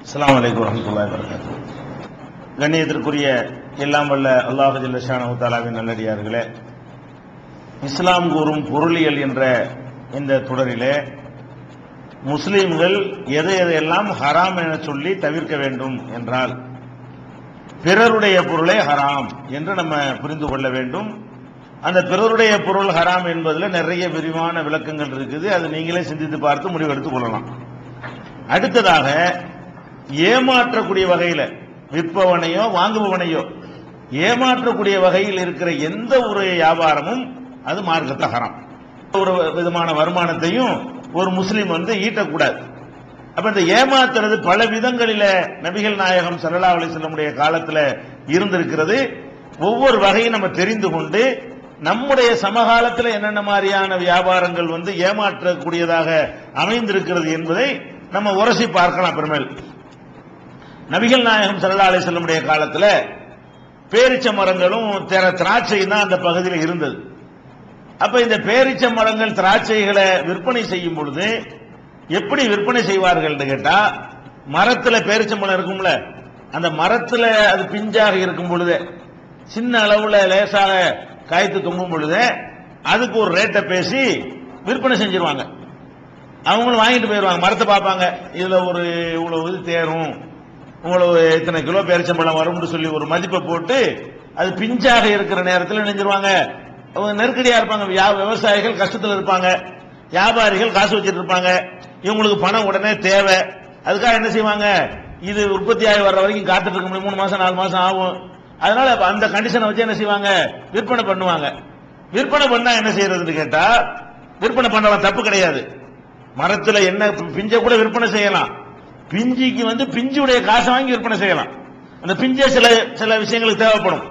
அஸ்ஸலாமு அலைக்கும் வரஹ்மத்துல்லாஹி வபரகாத்துஹு. கண்ணியத்திற்குரிய எல்லாம் வல்ல அல்லாஹ் ஜல்ல ஷானஹு தஆலாவின் நல்லடியார்களே, இஸ்லாம் கூறும் பொருளியல் என்ற இந்த தொடரிலே முஸ்லிம்கள் எதையெல்லாம் ஹராம் என சொல்லி தவிர்க்க வேண்டும் என்றால், பிறருடைய பொருளை ஹராம் என்று நம்ம புரிந்து கொள்ள வேண்டும். அந்த பிறருடைய பொருள் ஹராம் என்பதில் நிறைய விரிவான விளக்கங்கள் இருக்குது. அது நீங்களே சிந்தித்து பார்த்து முடிவெடுத்துக் கொள்ளலாம். அடுத்ததாக, ஏமாற்றக்கூடிய வகையில் விற்பவனையோ வாங்குபவனையோ ஏமாற்றக்கூடிய வகையில் இருக்கிற எந்த ஒரு வியாபாரமும் அது மார்க்கத்தை ஹராம். ஒரு விதமான வருமானத்தையும் ஒரு முஸ்லிம் ஈட்டக்கூடாது. அப்ப இந்த ஏமாத்துறது பல விதங்களில நபிகள் நாயகம் ஸல்லல்லாஹு அலைஹி வஸல்லம் காலத்தில் இருந்திருக்கிறது. ஒவ்வொரு வகையும் நம்ம தெரிந்து கொண்டு நம்முடைய சமகாலத்தில் என்னென்ன மாதிரியான வியாபாரங்கள் ஏமாற்றக்கூடியதாக அமைந்திருக்கிறது என்பதை நம்ம உரசி பார்க்கலாம். பெருமேல் நபிகள் நாயகம் ஸல்லல்லாஹு அலைஹி வஸல்லம் காலத்தில் பேரிச்ச மரங்களும் திராட்சையும் தான் அந்த பகுதியில் இருந்தது. அப்ப இந்த பேரிச்ச மரங்கள் திராட்சைகளை விற்பனை செய்யும் பொழுது எப்படி விற்பனை செய்வார்கள் கேட்டா, மரத்துல பேரிச்ச மரம் இருக்கும்ல, அந்த மரத்துல அது பிஞ்சாக இருக்கும் பொழுது சின்ன அளவுல லேசாக காய்த்து தொங்கும் பொழுது அதுக்கு ஒரு ரேட்டை பேசி விற்பனை செஞ்சிருவாங்க. அவங்களும் வாங்கிட்டு போயிடுவாங்க. மரத்தை பார்ப்பாங்க, இதுல ஒரு இவ்வளவு இது தேரும், இவ்வளவு இத்தனை கிலோ பேரிச்சம்பழம் வரும்னு சொல்லி ஒரு மதிப்பை போட்டு அது பிஞ்சாக இருக்கிற நேரத்தில் நினைஞ்சிருவாங்க. அவங்க நெருக்கடியா இருப்பாங்க. விவசாயிகள் கஷ்டத்தில் இருப்பாங்க, வியாபாரிகள் காசு வச்சிட்டு இருப்பாங்க. இவங்களுக்கு பணம் உடனே தேவை. அதுக்காக என்ன செய்வாங்க, இது உற்பத்தி ஆகி வர்ற வரைக்கும் காத்துட்டு இருக்க முடியும். 3 மாசம் 4 மாசம் ஆகும். அதனால அந்த கண்டிஷனை வச்சு என்ன செய்வாங்க, விற்பனை பண்ணுவாங்க. விற்பனை பண்ணா என்ன செய்யறதுன்னு கேட்டா, விற்பனை பண்ணலாம், தப்பு கிடையாது. மரத்துல என்ன பிஞ்ச கூட விற்பனை செய்யலாம். பிஞ்சிக்கு பிஞ்சுடைய காசை வாங்கி விற்பனை செய்யலாம். அந்த பிஞ்சை சில விஷயங்களுக்கு தேவைப்படும்.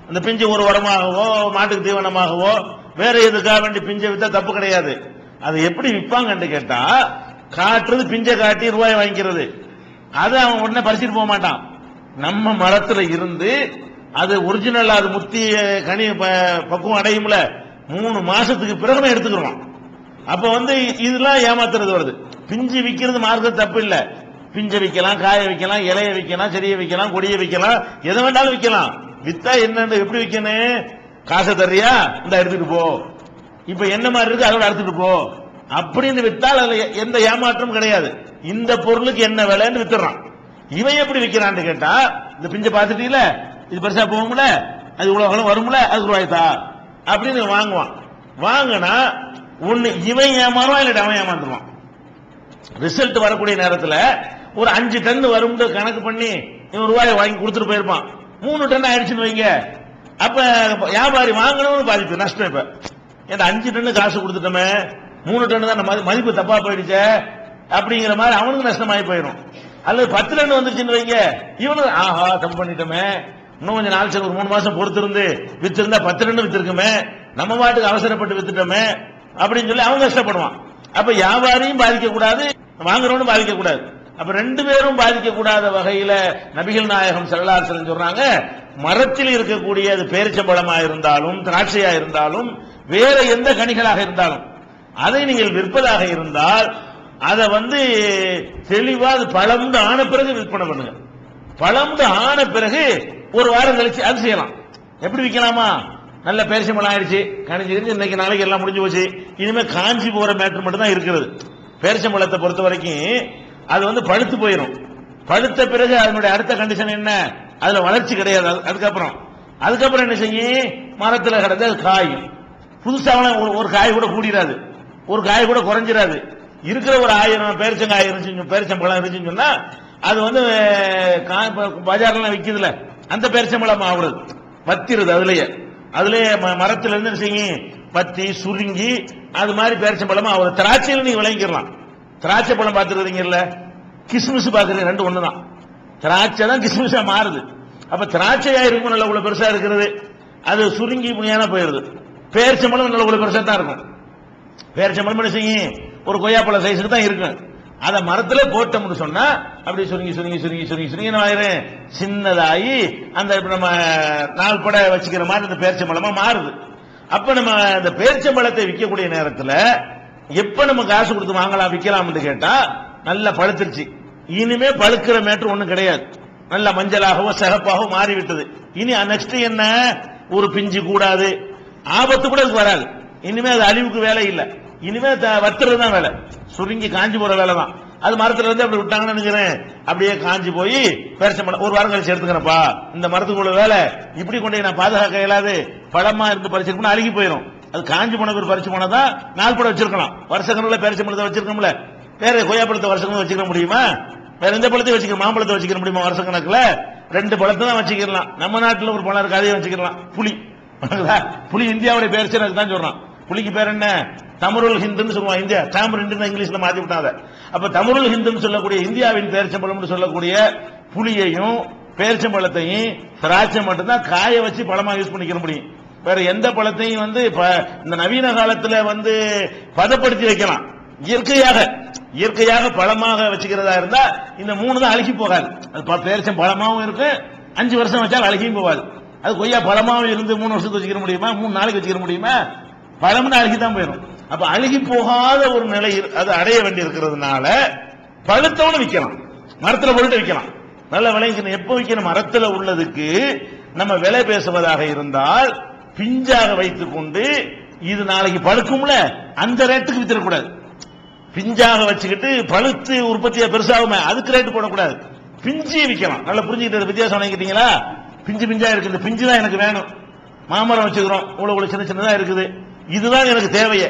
அந்த பிஞ்சு ஒரு உரமாகவோ மாட்டுக்கு தீவனமாகவோ வேற எதுக்காக வேண்டி பிஞ்சை வித்தா தப்பு கிடையாது. அதை எப்படி விற்பாங்கன்னு கேட்டா, காட்டுறது பிஞ்சை காட்டி ரூபாய் வாங்கிக்கிறது. அதை அவன் உடனே பறிச்சுட்டு போக மாட்டான். நம்ம மரத்துல இருந்து அது ஒரிஜினல், அது முத்தி கனி பக்குவம் அடையும்ல, 3 மாசத்துக்கு பிறகு எடுத்துக்கிறோம். அப்ப இதெல்லாம் ஏமாத்துறது வருது. பிஞ்சு விற்கிறது மார்க்கம் தப்பு இல்ல. பிஞ்சை விற்கலாம், காய விற்கலாம், இலைய விற்கலாம், செடியை விற்கலாம், கொடியை விற்கலாம், எதை வேண்டாலும் விற்கலாம். வித்தா என்ன, எப்படி விற்கணும், காசை தர்றியா இந்த எடுத்துட்டு போ, இப்ப என்ன மாதிரி இருக்கு அதோட எடுத்துட்டு போ அப்படின்னு வித்தால் அதுல எந்த ஏமாற்றமும் கிடையாது. இந்த பொருளுக்கு என்ன விலைன்னு வித்துறான். இவன் எப்படி விற்கிறான்னு கேட்டா, இந்த பிஞ்சை பார்த்துட்டீங்கள, இது பெருசா போகும்ல, அது இவ்வளவு வரும்ல, அது ரூபாய்த்தா அப்படின்னு வாங்குவான். வாங்கினா ஒண்ணு இவன் ஏமாறுவான், இல்ல அவன் ஏமாந்துருவான். ரிசல்ட் வரக்கூடிய நேரத்தில் ஒரு 5 டன் வரும் கணக்கு பண்ணி இவன் ரூபாயை வாங்கி கொடுத்துட்டு போயிருப்பான். 3 டன் ஆயிடுச்சுன்னு வைங்க. அப்ப வியாபாரி வாங்கணும்னு பாதிப்பு, நஷ்டம். இப்ப ஏன்னா 5 டன் காசு கொடுத்துட்டோமே, 3 டன் தான் மதிப்பு தப்பா போயிடுச்சு அப்படிங்கிற மாதிரி அவனுக்கு நஷ்டமாயி போயிடும். அல்லது 10 டன் வந்துருச்சுன்னு வைங்க, இவனுக்கு ஆஹா தப்பு பண்ணிட்டோமே, இன்னும் கொஞ்சம் நாள் ஒரு 3 மாசம் பொறுத்திருந்து வித்திருந்தா 10 டன் வித்திருக்குமே, நம்ம பாட்டுக்கு அவசரப்பட்டு வித்துட்டோமே அப்படின்னு சொல்லி அவன் கஷ்டப்படுவான். அப்ப வியாபாரியும் பாதிக்க கூடாது, வாங்குறவனும் பாதிக்க கூடாது. அப்ப 2 பேரும் பாதிக்க கூடாத வகையில நபிகள் நாயகம் ஸல்லல்லாஹு அலைஹி வஸல்லம் சொல்றாங்க, மரத்தில் இருக்கக்கூடிய அது பேரிச்சம்பழமா இருந்தாலும் திராட்சையா இருந்தாலும் வேற எந்த கனிகளாக இருந்தாலும் அதை நீங்கள் விற்பதாக இருந்தால் அதை தெளிவா அது பழம்னு ஆன பிறகு விற்பனை பண்ணுங்க. பழம்னு ஆன பிறகு ஒரு வாரம் கழிச்சு அது செய்யலாம். எப்படி விற்கலாமா, நல்ல பேரிச்சம்பழம் ஆயிடுச்சு, கணிஞ்சு இன்னைக்கு நாளைக்கு எல்லாம் முடிஞ்சு போச்சு, இனிமே காஞ்சி போற மேட்டர் மட்டும் தான் இருக்கிறது. பேரிச்சம்பழத்தை பொறுத்த வரைக்கும் அது பழுத்து போயிடும். பழுத்த பிறகு அதனுடைய அடுத்த கண்டிஷன் என்ன, அதுல வளர்ச்சி கிடையாது. அதுக்கப்புறம் என்ன செய்யும், மரத்துல கிடந்து அது காயும். புதுசாக ஒரு காய் கூட கூடிராது, ஒரு காய் கூட குறைஞ்சிராது. இருக்கிற ஒரு 1000 பேரிச்சங்காய் பேரிச்சம்பழம் இருந்துச்சுன்னு சொன்னா அது பஜார்லாம் விற்குதுல, அந்த பேரிச்சம்பழம் ஆகுறது வத்திருது. அதுலயே மரத்துல இருந்து என்ன செய்யும், பத்தி சுருங்கி அது மாதிரி பேரிச்சம்பழமா ஆகுது. திராட்சையில நீங்க விளங்கிக்கலாம். திராட்சை பழம் பார்த்துருக்கீங்கல்ல, கிஸ்மிஸ் பார்க்கறது, 2 ஒண்ணுதான். திராட்சை தான் கிஸ்மிஸா மாறுது. அப்ப திராட்சையா இருக்கும், நல்ல உள்ள பெருசா இருக்கிறது, அது சுருங்கி முனியான போயிருது. பேரிச்சம்பழம் நல்ல உள்ள பெருசா தான் இருக்கும். பேரிச்சம்பழம் என்ன செய்யும், ஒரு கொய்யாப்பழ சைஸுக்கு தான் இருக்கும். அதை மரத்துல போட்டோம்னு சொன்னா அப்படி சுருங்கி சுருங்கி சுருங்கி சுருங்கி சுருங்கி ஆயிரும், சின்னதாகி அந்த நம்ம 4 படை வச்சுக்கிற மாதிரி அந்த பேரிச்சம்பழமா மாறுது. அப்ப நம்ம அந்த பேரிச்சம்பழத்தை விற்கக்கூடிய நேரத்தில் எப்ப நம்ம காசு கொடுத்து வாங்கலாம் விற்கலாம் கேட்டா, நல்லா பழுத்துருச்சு, இனிமே பழுக்கிற மேட்டர் ஒண்ணும் கிடையாது. நல்ல மஞ்சளாகவோ சிகப்பாகவோ மாறிவிட்டது. இனி நெக்ஸ்ட் என்ன, ஒரு பிஞ்சு கூடாது, ஆபத்து கூட வராது. இனிமே அது அழிவுக்கு வேலை இல்லை, இனிமே வத்துறது தான் வேலை, சுருங்கி காஞ்சி போற வேலை தான். அது மரத்துல இருந்து அப்படி விட்டாங்கன்னு நினைக்கிறேன், அப்படியே காஞ்சி போய் பேரிச்சம்பழம் ஒரு வாரம் கழிச்சு எடுத்துக்கிறப்பா, இந்த மரத்துக்கு உள்ள வேலை இப்படி கொண்டு நான் பாதுகாக்க இயலாது, பழமா இருந்து பறிச்சிருக்கணும், அழுகி போயிடும். அது காஞ்சி போன ஒரு பறிச்சு போனதான் நாள் கூட வச்சிருக்கலாம். வருஷ கணக்கில் பேரிச்சம்பழத்தை வச்சிருக்கோம்ல, வேற கொய்யாப்பழத்தை வருஷம் வச்சுக்க முடியுமா? வேற எந்த பழத்தையும் வச்சுக்க, மாம்பழத்தை வச்சுக்க முடியுமா? வருஷ கணக்குல 2 பழத்தை தான் வச்சுக்கலாம். நம்ம நாட்டில் ஒரு பழம் இருக்கு, அதையும் வச்சுக்கலாம். புளி, புளி இந்தியாவுடைய பேரிச்சம் தான் சொல்றான். புளிக்கு பேர் என்ன? தமருல் ஹிந்துன்னு சொல்லுவான். இந்தியா தாமர் ஹிந்து இங்கிலீஷ்ல மாத்தி விட்டாங்க. அப்ப தமருல் ஹிந்துன்னு சொல்லக்கூடிய இந்தியாவின் பேரிச்சம்பழம் சொல்லக்கூடிய புளியையும் பேரிச்சம்பழத்தையும் திராட்சை மட்டும்தான் காய வச்சு பழமா யூஸ் பண்ணிக்க முடியும். வேற எந்த பழத்தையும் இந்த நவீன காலத்துல பதப்படுத்தி வைக்கலாம். இயற்கையாக பழமாக வச்சுக்கிறதா இருந்தா இந்த 3 தான் அழுகி போகாது. அது பேரிச்சம் பழமாவும் இருக்கு, 5 வருஷம் வச்சாலும் அழுகியும் போகாது. அது கொய்யா பழமாவும் இருந்து 3 வருஷத்துக்கு வச்சுக்க முடியுமா? 3 நாளைக்கு வச்சுக்க முடியுமா? பழம்னு அழுகி தான் போயிடும். அப்ப அழுகி போகாத ஒரு நிலை அது அடைய வேண்டி இருக்கிறதுனால பழுத்தவனு விற்கலாம், மரத்துல போட்டு விற்கலாம். நல்ல விளைக்கணும். எப்ப விற்கணும்? மரத்துல உள்ளதுக்கு நம்ம விலை பேசுவதாக இருந்தால் பிஞ்சாக வைத்துக் கொண்டு இது நாளைக்கு பழுக்கும்ல அந்த ரேட்டுக்கு வித்திடக்கூடாது. பிஞ்சாக வச்சுக்கிட்டு பழுத்து உற்பத்தியா பெருசாகுமே அதுக்கு ரேட்டு போடக்கூடாது. பிஞ்சு விற்கலாம். நல்லா புரிஞ்சுக்கிட்டு வித்தியாசம் வாங்கிட்டீங்களா? பிஞ்சு பிஞ்சா இருக்கு, இந்த பிஞ்சு தான் எனக்கு வேணும். மாமரம் வச்சுக்கிறோம், இவ்வளவு சின்ன சின்னதா இருக்குது, இதுதான் எனக்கு தேவையே.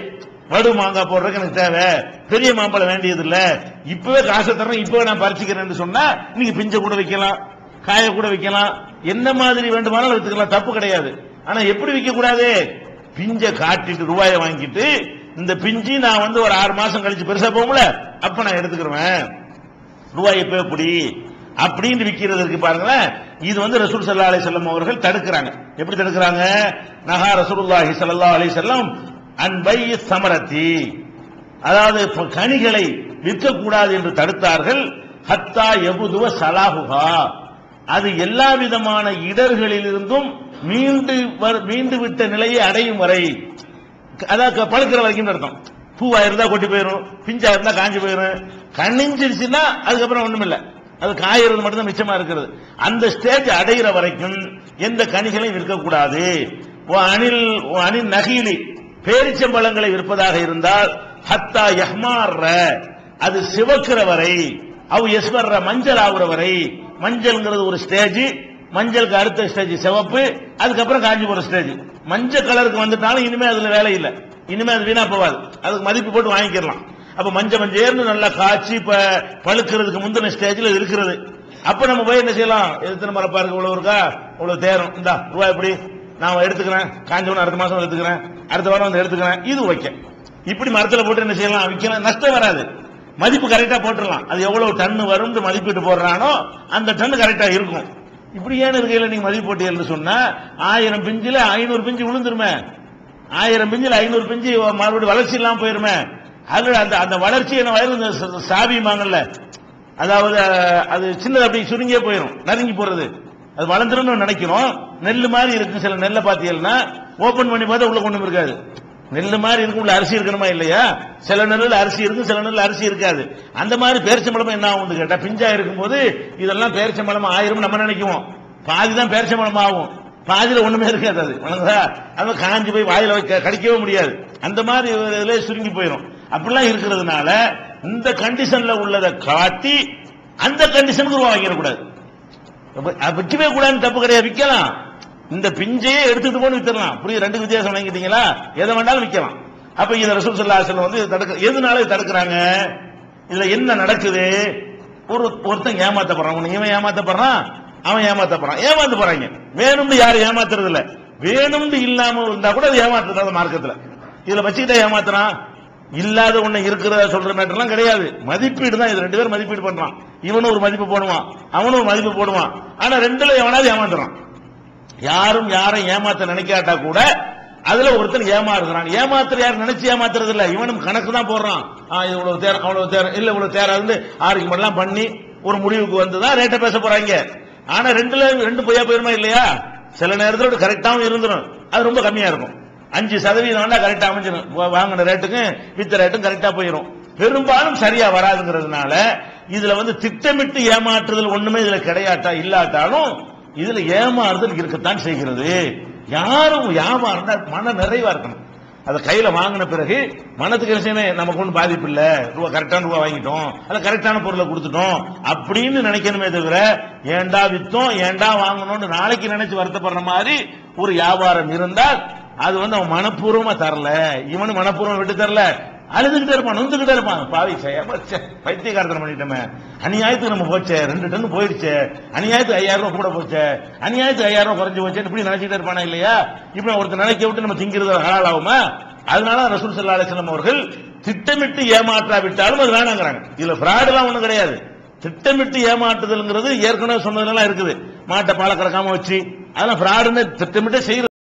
வடு மாங்காய் போடுறதுக்கு எனக்கு தேவை, பெரிய மாம்பழம் வேண்டியது இல்ல, இப்பவே காசை தர்றேன், இப்பவே நான் பறிச்சுக்கிறேன்னு சொன்னா நீங்க பிஞ்ச கூட வைக்கலாம், காய கூட வைக்கலாம், என்ன மாதிரி வேண்டுமானாலும் வித்துக்கலாம், தப்பு கிடையாது. ஆனா எப்படி விற்க கூடாது? பிஞ்ச காட்டிட்டு ரூபாயை வாங்கிட்டு இந்த பிஞ்சு நான் ஒரு 6 மாசம் கழிச்சு பெருசா போகும்ல, அப்ப நான் எடுத்துக்கிறேன், ரூபாய் எப்ப எப்படி அப்படின்னு விற்கிறதுக்கு பாருங்களேன். இது ரசூல் ஸல்லல்லாஹு அலைஹி வஸல்லம் அவர்கள் தடுக்கிறாங்க. எப்படி தடுக்கிறாங்க? நஹா ரசூலுல்லாஹி ஸல்லல்லாஹு அலைஹி வஸல்லம் அன் பை ஸமரத்தி, அதாவது கனிகளை விற்கக்கூடாது என்று தடுத்தார்கள். ஹத்தா யபுதுவ ஸலாஹுஹா, அது எல்லா விதமான இடர்களில் இருந்தும் மீண்டு விட்ட நிலையை அடையும் வரை, அதாவது பழுக்கிற வரைக்கும் அர்த்தம். பூவா இருந்தா கொட்டி போயிடும், பிஞ்சா இருந்தா காஞ்சி போயிடும், கண்ணிஞ்சிருச்சுன்னா அதுக்கப்புறம் ஒண்ணும் இல்லை, அது காயறது மட்டும்தான் மிச்சமா இருக்கிறது. அந்த ஸ்டேஜ் அடைகிற வரைக்கும் எந்த கனிகளையும் விற்கக்கூடாது. அணில் நகீலி, பேரிச்சம்பழங்களை விற்பதாக இருந்தால் ஹத்தா யஹ்மார்ர, அது சிவக்கிற வரை, அவ் எஸ்வர்ற, மஞ்சள் ஆகுற வரை. மஞ்சள்ங்கிறது ஒரு ஸ்டேஜ், மஞ்சளுக்கு அடுத்த ஸ்டேஜ் சிவப்பு, அதுக்கப்புறம் காஞ்சி போற ஸ்டேஜ். மஞ்சள் கலருக்கு வந்துட்டாலும் இனிமே அதுல வேலை இல்லை, இனிமே அது வீணா போவாது, அதுக்கு மதிப்பு போட்டு வாங்கிக்கலாம். அப்ப மஞ்சேர்னு நல்லா காய்ச்சி பழுக்கிறதுக்கு முந்தின ஸ்டேஜ்ல இருக்கிறது. அப்ப நம்ம போய் என்ன செய்யலாம்? எத்தனை மரப்பா இருக்கு, இவ்வளவு இருக்கா, இவ்வளவு தேரும், இந்த ரூபாய் எப்படி நான் எடுத்துக்கிறேன், காஞ்சவன அடுத்த மாசம் எடுத்துக்கிறேன், அடுத்த வாரம் எடுத்துக்கிறேன், இது வைக்க. இப்படி மரத்துல போட்டு என்ன செய்யலாம்? விற்கலாம், நஷ்டம் வராது, மதிப்பு கரெக்டா போட்டுடலாம். அது எவ்வளவு டன்னு வரும் மதிப்பீட்டு போடுறானோ அந்த டன்னு கரெக்டா இருக்கும். இப்படி ஏன் இருக்கையில நீங்க மதிப்பு போட்டியல்னு சொன்னா 1000 பிஞ்சுல 500 பிஞ்சு விழுந்துருமே, 1000 பிஞ்சுல 500 பிஞ்சு மறுபடியும் வளர்ச்சி இல்லாம போயிருமே. அது அந்த வளர்ச்சி என்ன வயிறு சாபிமாங்கல்ல, அதாவது அது சின்னது அப்படி சுருங்கியே போயிடும், நறுங்கி போறது. அது வளர்ந்துரும் நினைக்கிறோம். நெல்லு மாதிரி இருக்கு, சில நெல்லை பாத்தீங்கன்னா ஓபன் பண்ணி பார்த்தா உள்ள கொண்டு இருக்காது. நெல்லு மாதிரி இருக்கும், உள்ள அரிசி இருக்கணுமா இல்லையா? சில நெல்லுல அரிசி இருக்கும், சில நெல்ல அரிசி இருக்காது. அந்த மாதிரி பேரிச்சம்பழம் என்ன ஆகும் கேட்டா, பிஞ்சா இருக்கும்போது இதெல்லாம் பேரிச்சம்பழம் ஆயிரும் நம்ம நினைக்குவோம். பாதி தான் பேரிச்சம்பழம் ஆகும், பாதியில ஒண்ணுமே இருக்காது. அது அது காஞ்சி போய் வாயில கடிக்கவே முடியாது, அந்த மாதிரி இதுல சுருங்கி போயிடும். அப்படிலாம் இருக்கிறதுனால இந்த கண்டிஷன்ல உள்ளதை காட்டி அந்த கண்டிஷனுக்கு வாங்கிடக்கூடாது, விற்கவே கூடாதுன்னு தப்பு கிடையாது, விற்கலாம். இந்த பிஞ்சையே எடுத்துட்டு போய் வித்தரலாம். புரியுது? 2 வித்தியாசம் வாங்கிட்டீங்களா? எதை வேண்டாலும் விற்கலாம். அப்ப இத ரசூல் ஸல்லல்லாஹு அலைஹி வஸல்லம் எதனால தடுக்கிறாங்க? இதுல என்ன நடக்குது? ஒருத்தன் ஏமாத்தப்படுறான், இவன் ஏமாத்தப்படுறான், அவன் ஏமாத்தப்படுறான், ஏமாந்து போறாங்க. வேணும்னு யாரும் ஏமாத்துறது இல்ல, வேணும்னு இல்லாம இருந்தா கூட அது ஏமாத்துறது மார்க்கத்துல. இதுல வச்சுக்கிட்டா ஏமாத்துறான், இல்லாத ஒண்ணு இருக்கிறத சொல்ற மேட்டர்லாம் கிடையாது. மதிப்பீடு தான் இது. 2 பேரும் மதிப்பீடு பண்றான், இவனும் ஒரு மதிப்பு போடுவான், அவனும் ஒரு மதிப்பு போடுவான். ஆனா 2ல எவனாவது ஏமாத்துறான். யாரும் யாரை ஏமாத்த நினைக்காட்டா கூட அதுல ஒருத்தன் ஏமாறுகிறான். ஏமாத்துற யாரும் நினைச்சு ஏமாத்துறது இல்ல, இவனும் கணக்கு தான் போடுறான். இவ்வளவு தேர், அவ்வளவு தேர், இல்ல இவ்வளவு தேராது ஆர்குமெண்ட் எல்லாம் பண்ணி ஒரு முடிவுக்கு வந்துதான் ரேட்டை பேச போறாங்க. ஆனா 2 பொய்யா போயிருமா இல்லையா? சில நேரத்தில் கரெக்டாவும் இருந்துடும், அது ரொம்ப கம்மியா இருக்கும். 5% கரெக்டா அமைஞ்சிடும், வாங்கின ரேட்டுக்கும் வித்த ரேட்டும் கரெக்டா போயிடும். பெரும்பாலும் சரியா வராதுங்கிறதுனால இதுல திட்டமிட்டு ஏமாற்றுதல் ஒண்ணுமே இதுல கிடையாட்டா இல்லாட்டாலும் இதுல ஏமாறுதல் இருக்கத்தான் செய்கிறது. யாரும் வியாபாரம் மன நிறைவா இருக்கணும். அதை கையில வாங்கின பிறகு மனத்துக்கு விஷயமே நமக்கு ஒன்றும் பாதிப்பு இல்ல, கரெக்டான ரூபா வாங்கிட்டோம், அல்ல கரெக்டான பொருளை கொடுத்துட்டோம் அப்படின்னு நினைக்கணுமே தவிர ஏண்டா வித்தோம் ஏண்டா வாங்கணும்னு நாளைக்கு நினைச்சு வருத்தப்படுற மாதிரி ஒரு வியாபாரம் இருந்தால் அது அவன் மனப்பூர்வமா தரல, இவனு மனப்பூர்வம் விட்டு தரல, அழுதுகிட்டே இருப்பான், நொந்துகிட்டே இருப்பான். பாவி பைத்தியக்காரத்தனம் பண்ணிட்டோமே, அநியாயத்துக்கு நம்ம போச்சே, 2 டன் போயிடுச்சு, அநியாயத்துக்கு 5000 ரூபாய் கூட போச்சு, அநியாயத்துக்கு 5000 ரூபாய் குறைஞ்சு போச்சு, இப்படி நினைச்சிட்டே இருப்பானா இல்லையா? இப்ப ஒருத்தர் நினைக்க விட்டு நம்ம திங்கிறது ஹலால் ஆகுமா? அதனால ரசூல் ஸல்லல்லாஹு அலைஹி வஸல்லம் அவர்கள் திட்டமிட்டு ஏமாற்றாவிட்டாலும் அது வேணாங்கிறாங்க. இதுல ஃப்ராட் எல்லாம் ஒண்ணும் கிடையாது. திட்டமிட்டு ஏமாற்றுதல்ங்கிறது ஏற்கனவே சொன்னதெல்லாம் இருக்குது. மாட்டை பால கறக்காம வச்சு அதெல்லாம் ஃப்ராடுன்னு திட்டமிட்டு செய்யறது.